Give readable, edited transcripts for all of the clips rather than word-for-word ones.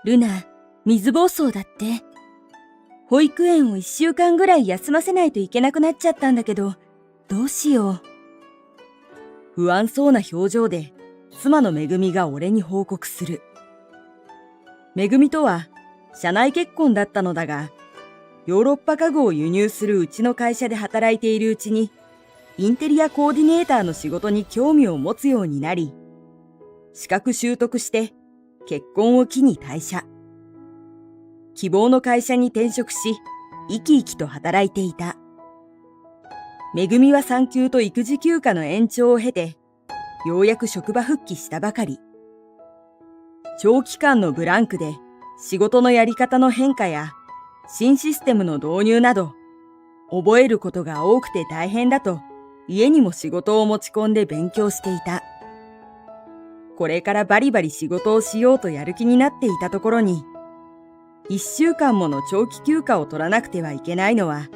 ルナ、水疱瘡だって。保育園を1週間ぐらい休ませないといけなくなっちゃったんだけど、どうしよう。不安そうな表情で、妻のめぐみが俺に報告する。めぐみとは、社内結婚だったのだが、ヨーロッパ家具を輸入するうちの会社で働いているうちに、インテリアコーディネーターの仕事に興味を持つようになり、資格習得して結婚を機に退社。希望の会社に転職し、生き生きと働いていた。めぐみは産休と育児休暇の延長を経て、ようやく職場復帰したばかり。長期間のブランクで仕事のやり方の変化や新システムの導入など、覚えることが多くて大変だと家にも仕事を持ち込んで勉強していた。これからバリバリ仕事をしようとやる気になっていたところに、1週間もの長期休暇を取らなくてはいけないのは、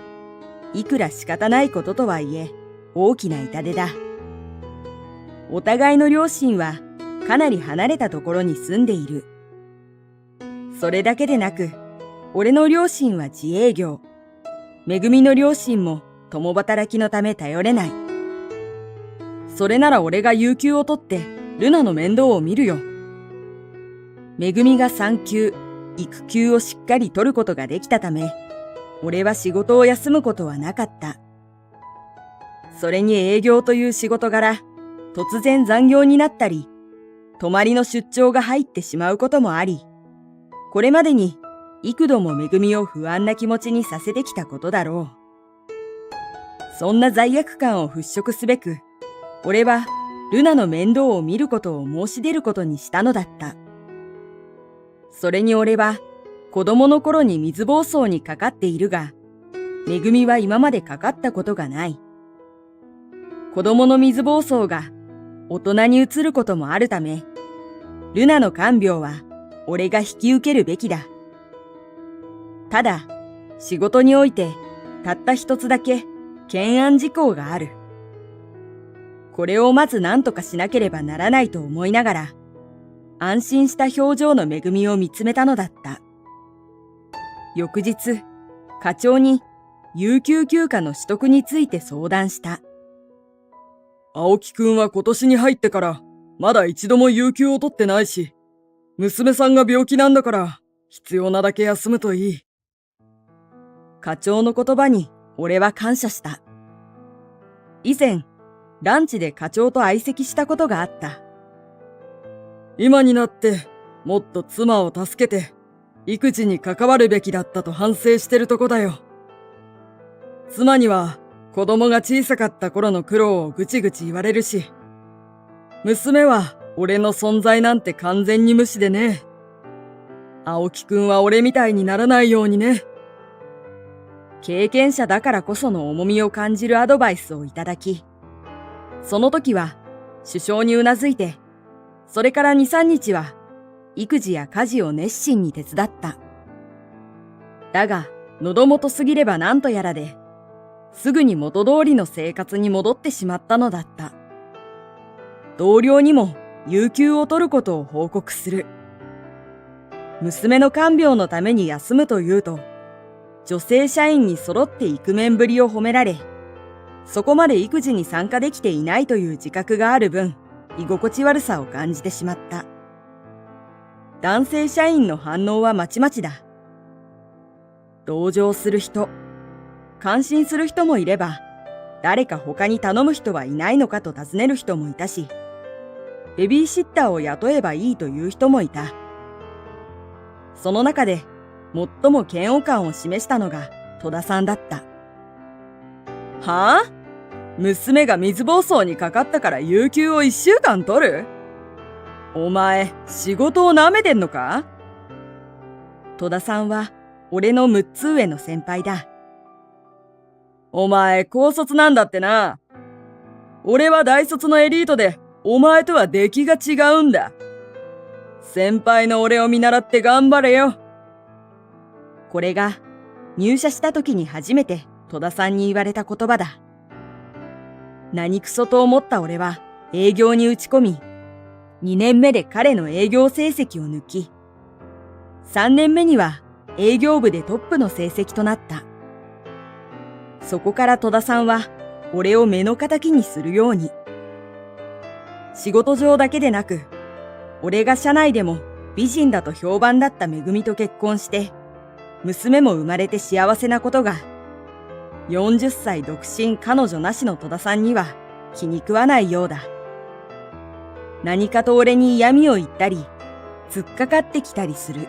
いくら仕方ないこととはいえ、大きな痛手だ。お互いの両親はかなり離れたところに住んでいる。それだけでなく、俺の両親は自営業。めぐみの両親も共働きのため頼れない。それなら俺が有給を取ってルナの面倒を見るよ。めぐみが産休、育休をしっかり取ることができたため、俺は仕事を休むことはなかった。それに営業という仕事柄、突然残業になったり、泊まりの出張が入ってしまうこともあり、これまでに幾度もめぐみを不安な気持ちにさせてきたことだろう。そんな罪悪感を払拭すべく、俺はルナの面倒を見ることを申し出ることにしたのだった。それに俺は子供の頃に水疱瘡にかかっているが、めぐみは今までかかったことがない。子供の水疱瘡が大人に移ることもあるため、ルナの看病は俺が引き受けるべきだ。ただ、仕事においてたった一つだけ懸案事項がある。これをまず何とかしなければならないと思いながら、安心した表情のめぐみを見つめたのだった。翌日、課長に有給休暇の取得について相談した。青木くんは今年に入ってからまだ一度も有給を取ってないし、娘さんが病気なんだから必要なだけ休むといい。課長の言葉に俺は感謝した。以前、ランチで課長と相席したことがあった。今になってもっと妻を助けて育児に関わるべきだったと反省してるとこだよ。妻には子供が小さかった頃の苦労をぐちぐち言われるし、娘は俺の存在なんて完全に無視でね。青木くんは俺みたいにならないようにね。経験者だからこその重みを感じるアドバイスをいただき、その時は首相にうなずいて、それから2、3日は育児や家事を熱心に手伝った。だが、喉元すぎればなんとやらで、すぐに元通りの生活に戻ってしまったのだった。同僚にも有給を取ることを報告する。娘の看病のために休むと言うと、女性社員に揃ってイクメンぶりを褒められ、そこまで育児に参加できていないという自覚がある分、居心地悪さを感じてしまった。男性社員の反応はまちまちだ。同情する人、感心する人もいれば、誰か他に頼む人はいないのかと尋ねる人もいたし、ベビーシッターを雇えばいいという人もいた。その中で最も嫌悪感を示したのが戸田さんだった。はぁ？娘が水疱瘡にかかったから有給を1週間取る？お前、仕事を舐めてんのか？戸田さんは俺の6つ上の先輩だ。お前、高卒なんだってな。俺は大卒のエリートで、お前とは出来が違うんだ。先輩の俺を見習って頑張れよ。これが入社した時に初めて戸田さんに言われた言葉だ。何クソと思った俺は営業に打ち込み、2年目で彼の営業成績を抜き、3年目には営業部でトップの成績となった。そこから戸田さんは俺を目の敵にするように。仕事上だけでなく、俺が社内でも美人だと評判だっためぐみと結婚して、娘も生まれて幸せなことが、40歳独身彼女なしの戸田さんには気に食わないようだ。何かと俺に嫌味を言ったり、突っかかってきたりする。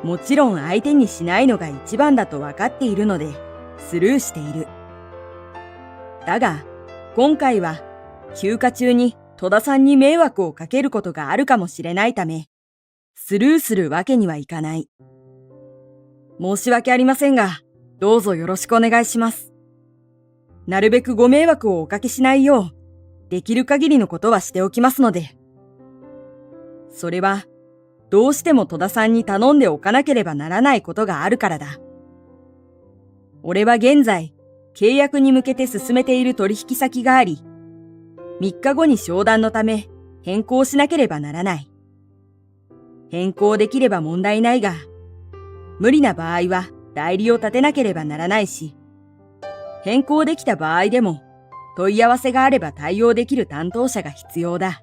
もちろん相手にしないのが一番だと分かっているので、スルーしている。だが、今回は休暇中に戸田さんに迷惑をかけることがあるかもしれないため、スルーするわけにはいかない。申し訳ありませんが、どうぞよろしくお願いします。なるべくご迷惑をおかけしないよう、できる限りのことはしておきますので。それは、どうしても戸田さんに頼んでおかなければならないことがあるからだ。俺は現在、契約に向けて進めている取引先があり、3日後に商談のため変更しなければならない。変更できれば問題ないが、無理な場合は代理を立てなければならないし、変更できた場合でも問い合わせがあれば対応できる担当者が必要だ。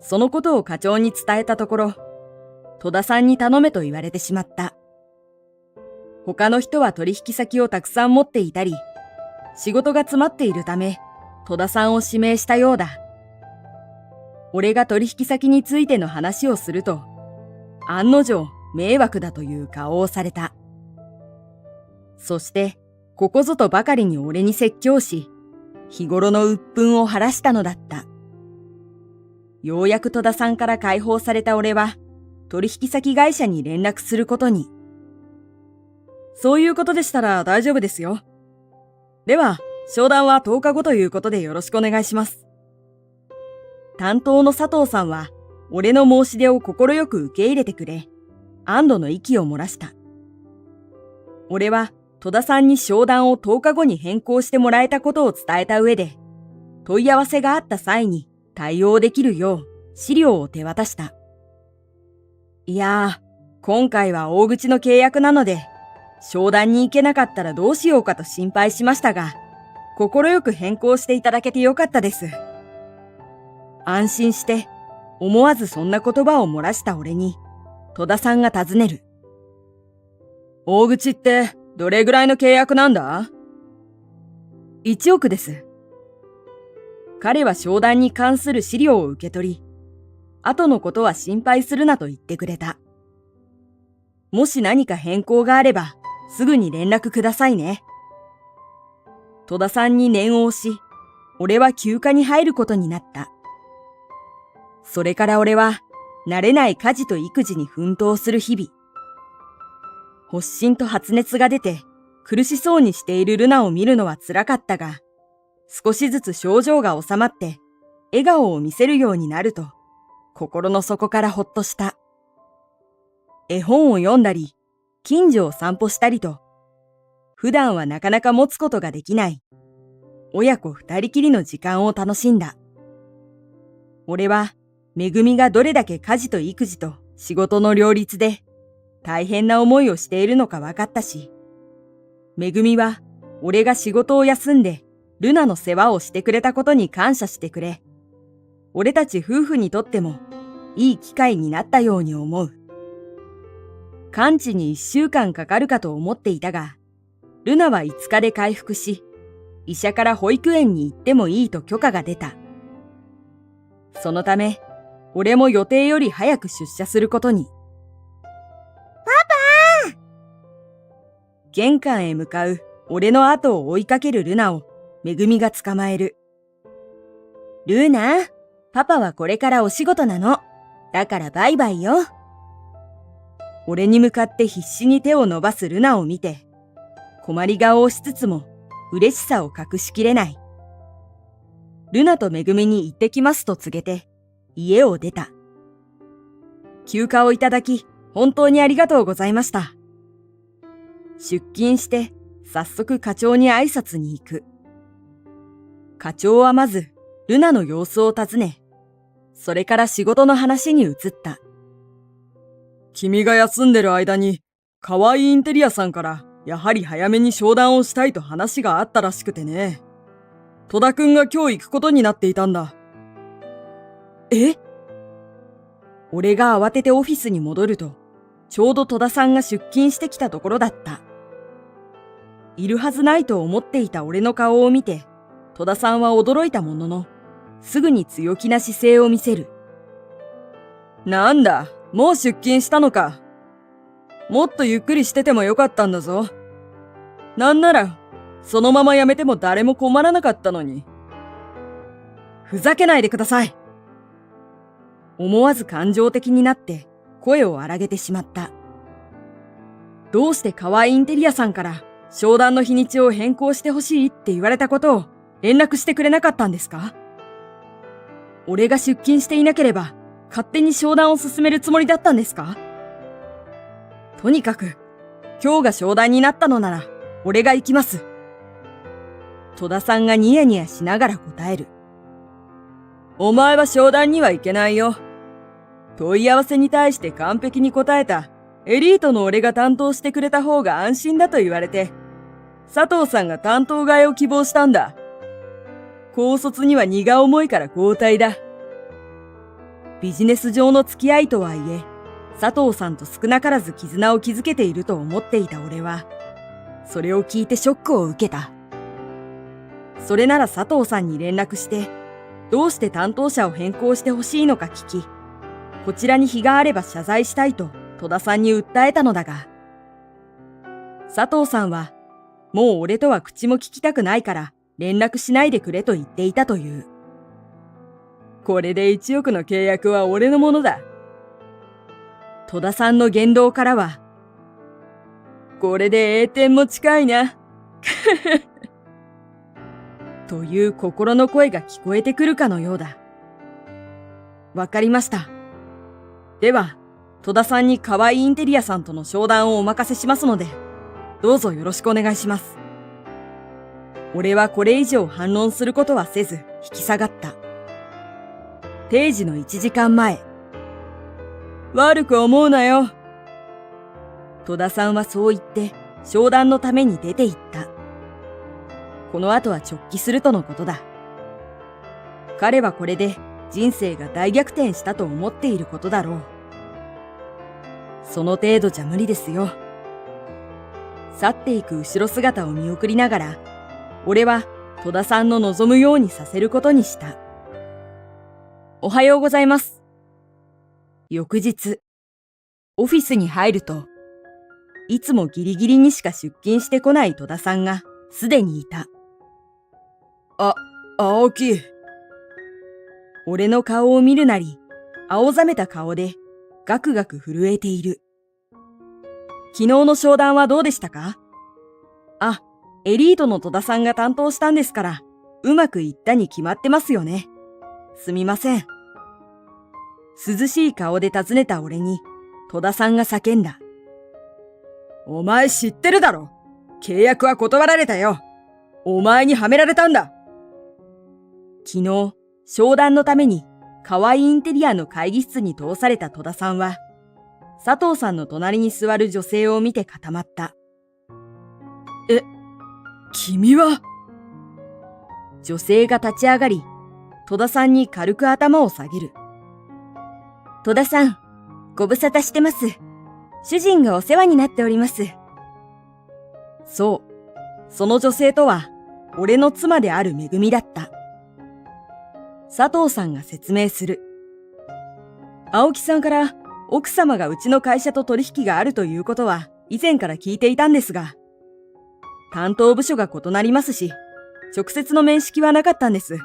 そのことを課長に伝えたところ、戸田さんに頼めと言われてしまった。他の人は取引先をたくさん持っていたり、仕事が詰まっているため、戸田さんを指名したようだ。俺が取引先についての話をすると、案の定迷惑だという顔をされた。そして、ここぞとばかりに俺に説教し、日頃の鬱憤を晴らしたのだった。ようやく戸田さんから解放された俺は、取引先会社に連絡することに。そういうことでしたら大丈夫ですよ。では、商談は10日後ということでよろしくお願いします。担当の佐藤さんは、俺の申し出を快く受け入れてくれ、安堵の息を漏らした。俺は、戸田さんに商談を10日後に変更してもらえたことを伝えた上で、問い合わせがあった際に対応できるよう資料を手渡した。いやー、今回は大口の契約なので、商談に行けなかったらどうしようかと心配しましたが、快く変更していただけてよかったです。安心して、思わずそんな言葉を漏らした俺に、戸田さんが尋ねる。大口ってどれぐらいの契約なんだ？1億です。彼は商談に関する資料を受け取り、後のことは心配するなと言ってくれた。もし何か変更があれば、すぐに連絡くださいね。戸田さんに念を押し、俺は休暇に入ることになった。それから俺は、慣れない家事と育児に奮闘する日々。発疹と発熱が出て、苦しそうにしているルナを見るのは辛かったが、少しずつ症状が収まって、笑顔を見せるようになると、心の底からほっとした。絵本を読んだり、近所を散歩したりと、普段はなかなか持つことができない、親子二人きりの時間を楽しんだ。俺は、めぐみがどれだけ家事と育児と仕事の両立で、大変な思いをしているのか分かったし、めぐみは、俺が仕事を休んで、ルナの世話をしてくれたことに感謝してくれ、俺たち夫婦にとっても、いい機会になったように思う。完治に1週間かかるかと思っていたが、ルナは5日で回復し、医者から保育園に行ってもいいと許可が出た。そのため、俺も予定より早く出社することに。パパ！玄関へ向かう俺の後を追いかけるルナをめぐみが捕まえる。ルナ、パパはこれからお仕事なの。だからバイバイよ。俺に向かって必死に手を伸ばすルナを見て、困り顔をしつつも嬉しさを隠しきれない。ルナとめぐみに行ってきますと告げて、家を出た。休暇をいただき、本当にありがとうございました。出勤して、早速課長に挨拶に行く。課長はまず、ルナの様子を尋ね、それから仕事の話に移った。君が休んでる間に、可愛いインテリアさんから、やはり早めに商談をしたいと話があったらしくてね。戸田くんが今日行くことになっていたんだ。え？俺が慌ててオフィスに戻ると、ちょうど戸田さんが出勤してきたところだった。いるはずないと思っていた俺の顔を見て、戸田さんは驚いたものの、すぐに強気な姿勢を見せる。なんだ、もう出勤したのか。もっとゆっくりしててもよかったんだぞ。なんなら、そのままやめても誰も困らなかったのに。ふざけないでください。思わず感情的になって声を荒げてしまった。どうして可愛いインテリアさんから商談の日にちを変更してほしいって言われたことを連絡してくれなかったんですか？俺が出勤していなければ勝手に商談を進めるつもりだったんですか？とにかく今日が商談になったのなら俺が行きます。戸田さんがニヤニヤしながら答える。お前は商談には行けないよ。問い合わせに対して完璧に答えたエリートの俺が担当してくれた方が安心だと言われて、佐藤さんが担当替えを希望したんだ。高卒には荷が重いから交代だ。ビジネス上の付き合いとはいえ、佐藤さんと少なからず絆を築けていると思っていた俺は、それを聞いてショックを受けた。それなら佐藤さんに連絡して、どうして担当者を変更してほしいのか聞き、こちらに非があれば謝罪したいと戸田さんに訴えたのだが、佐藤さんは、もう俺とは口も聞きたくないから連絡しないでくれと言っていたという。これで1億の契約は俺のものだ。戸田さんの言動からは、これで栄転も近いな。という心の声が聞こえてくるかのようだ。わかりました。では、戸田さんに可愛いインテリアさんとの商談をお任せしますので、どうぞよろしくお願いします。俺はこれ以上反論することはせず引き下がった。定時の1時間前。悪く思うなよ。戸田さんはそう言って商談のために出て行った。この後は直帰するとのことだ。彼はこれで人生が大逆転したと思っていることだろう。その程度じゃ無理ですよ。去っていく後ろ姿を見送りながら、俺は戸田さんの望むようにさせることにした。おはようございます。翌日、オフィスに入ると、いつもギリギリにしか出勤してこない戸田さんがすでにいた。青木。俺の顔を見るなり、青ざめた顔でガクガク震えている。昨日の商談はどうでしたか？エリートの戸田さんが担当したんですから、うまくいったに決まってますよね。すみません。涼しい顔で尋ねた俺に、戸田さんが叫んだ。お前知ってるだろ。契約は断られたよ。お前にはめられたんだ。昨日、商談のために、可愛いインテリアの会議室に通された戸田さんは、佐藤さんの隣に座る女性を見て固まった。君は？女性が立ち上がり、戸田さんに軽く頭を下げる。戸田さん、ご無沙汰してます。主人がお世話になっております。そう、その女性とは、俺の妻であるめぐみだった。佐藤さんが説明する。青木さんから奥様がうちの会社と取引があるということは以前から聞いていたんですが、担当部署が異なりますし、直接の面識はなかったんです。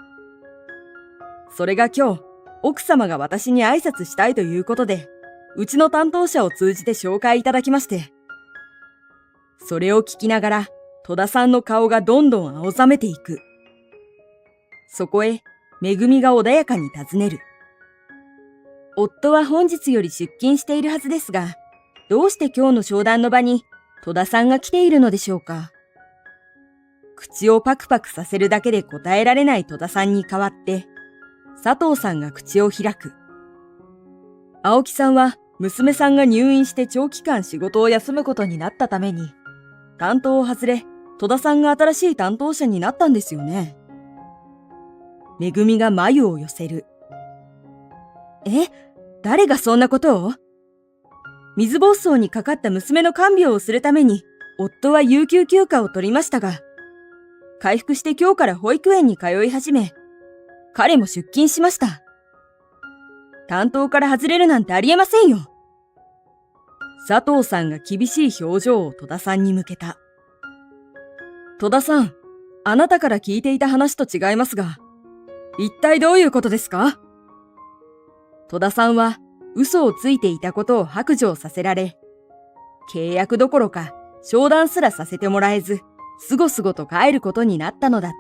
それが今日、奥様が私に挨拶したいということで、うちの担当者を通じて紹介いただきまして。それを聞きながら、戸田さんの顔がどんどん青ざめていく。そこへ、めぐみが穏やかに尋ねる。夫は本日より出勤しているはずですが、どうして今日の商談の場に戸田さんが来ているのでしょうか。口をパクパクさせるだけで答えられない戸田さんに代わって、佐藤さんが口を開く。青木さんは娘さんが入院して長期間仕事を休むことになったために、担当を外れ、戸田さんが新しい担当者になったんですよね。めぐみが眉を寄せる。誰がそんなことを？水疱瘡にかかった娘の看病をするために、夫は有給休暇を取りましたが、回復して今日から保育園に通い始め、彼も出勤しました。担当から外れるなんてありえませんよ。佐藤さんが厳しい表情を戸田さんに向けた。戸田さん、あなたから聞いていた話と違いますが、一体どういうことですか？戸田さんは嘘をついていたことを白状させられ、契約どころか商談すらさせてもらえず、すごすごと帰ることになったのだっ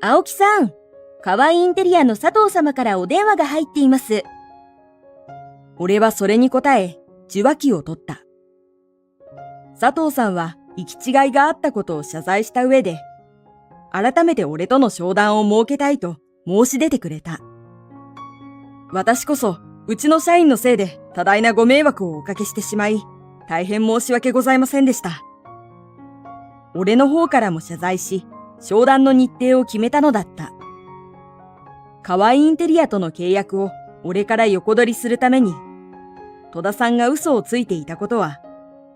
た。青木さん、かわいいインテリアの佐藤様からお電話が入っています。俺はそれに答え、受話器を取った。佐藤さんは行き違いがあったことを謝罪した上で、改めて俺との商談を設けたいと申し出てくれた。私こそうちの社員のせいで多大なご迷惑をおかけしてしまい、大変申し訳ございませんでした。俺の方からも謝罪し、商談の日程を決めたのだった。かわいいインテリアとの契約を俺から横取りするために、戸田さんが嘘をついていたことは、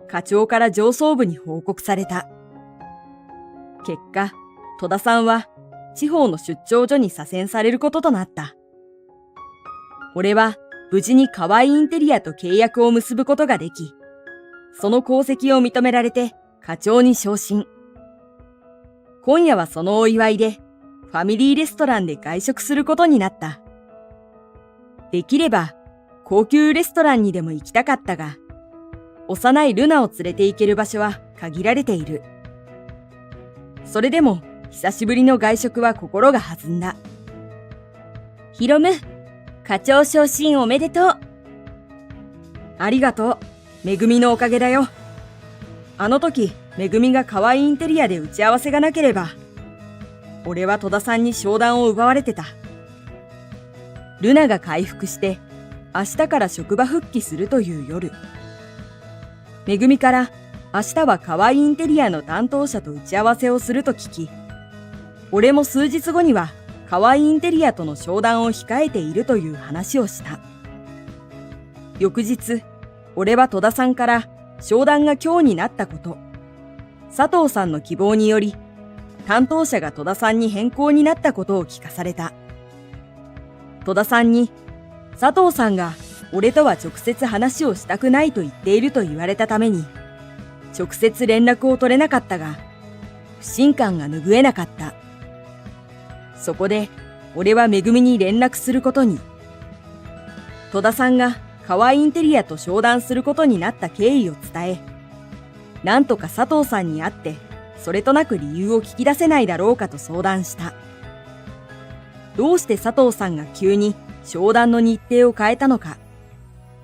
課長から上層部に報告された。結果、戸田さんは地方の出張所に左遷されることとなった。俺は無事にかわいいインテリアと契約を結ぶことができ、その功績を認められて課長に昇進。今夜はそのお祝いでファミリーレストランで外食することになった。できれば高級レストランにでも行きたかったが、幼いルナを連れて行ける場所は限られている。それでも久しぶりの外食は心が弾んだ。ヒロム、課長昇進おめでとう。ありがとう。めぐみのおかげだよ。あの時、めぐみがかわいいインテリアで打ち合わせがなければ、俺は戸田さんに商談を奪われてた。ルナが回復して、明日から職場復帰するという夜。めぐみから明日はかわいいインテリアの担当者と打ち合わせをすると聞き、俺も数日後にはかわいいインテリアとの商談を控えているという話をした。翌日、俺は戸田さんから商談が今日になったこと、佐藤さんの希望により、担当者が戸田さんに変更になったことを聞かされた。戸田さんに、佐藤さんが俺とは直接話をしたくないと言っていると言われたために、直接連絡を取れなかったが、不信感が拭えなかった。そこで、俺はめぐみに連絡することに。戸田さんがかわいいインテリアと商談することになった経緯を伝え、なんとか佐藤さんに会って、それとなく理由を聞き出せないだろうかと相談した。どうして佐藤さんが急に商談の日程を変えたのか、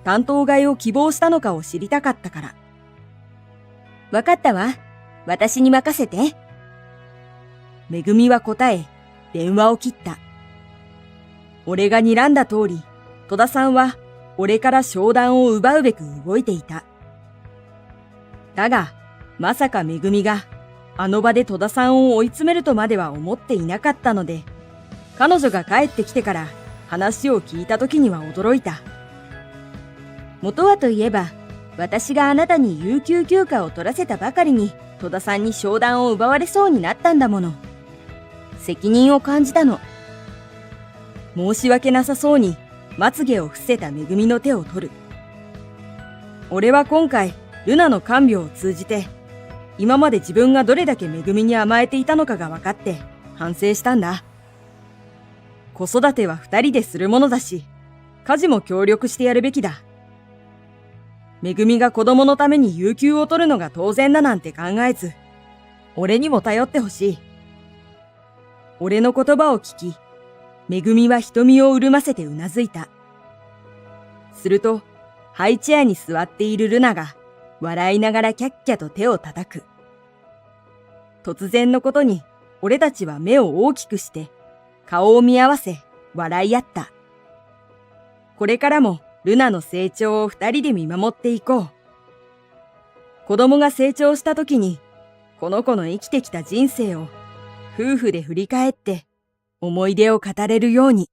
担当替えを希望したのかを知りたかったから。わかったわ。私に任せて。めぐみは答え、電話を切った。俺が睨んだ通り、戸田さんは俺から商談を奪うべく動いていた。だが、まさかめぐみがあの場で戸田さんを追い詰めるとまでは思っていなかったので、彼女が帰ってきてから話を聞いた時には驚いた。元はといえば、私があなたに有給休暇を取らせたばかりに戸田さんに商談を奪われそうになったんだもの。責任を感じたの。申し訳なさそうにまつげを伏せためぐみの手を取る。俺は今回ルナの看病を通じて、今まで自分がどれだけめぐみに甘えていたのかが分かって反省したんだ。子育ては二人でするものだし、家事も協力してやるべきだ。めぐみが子供のために有給を取るのが当然だなんて考えず、俺にも頼ってほしい。俺の言葉を聞き、めぐみは瞳を潤ませてうなずいた。すると、ハイチェアに座っているルナが、笑いながらキャッキャと手を叩く。突然のことに、俺たちは目を大きくして、顔を見合わせ、笑い合った。これからもルナの成長を二人で見守っていこう。子供が成長した時に、この子の生きてきた人生を夫婦で振り返って思い出を語れるように。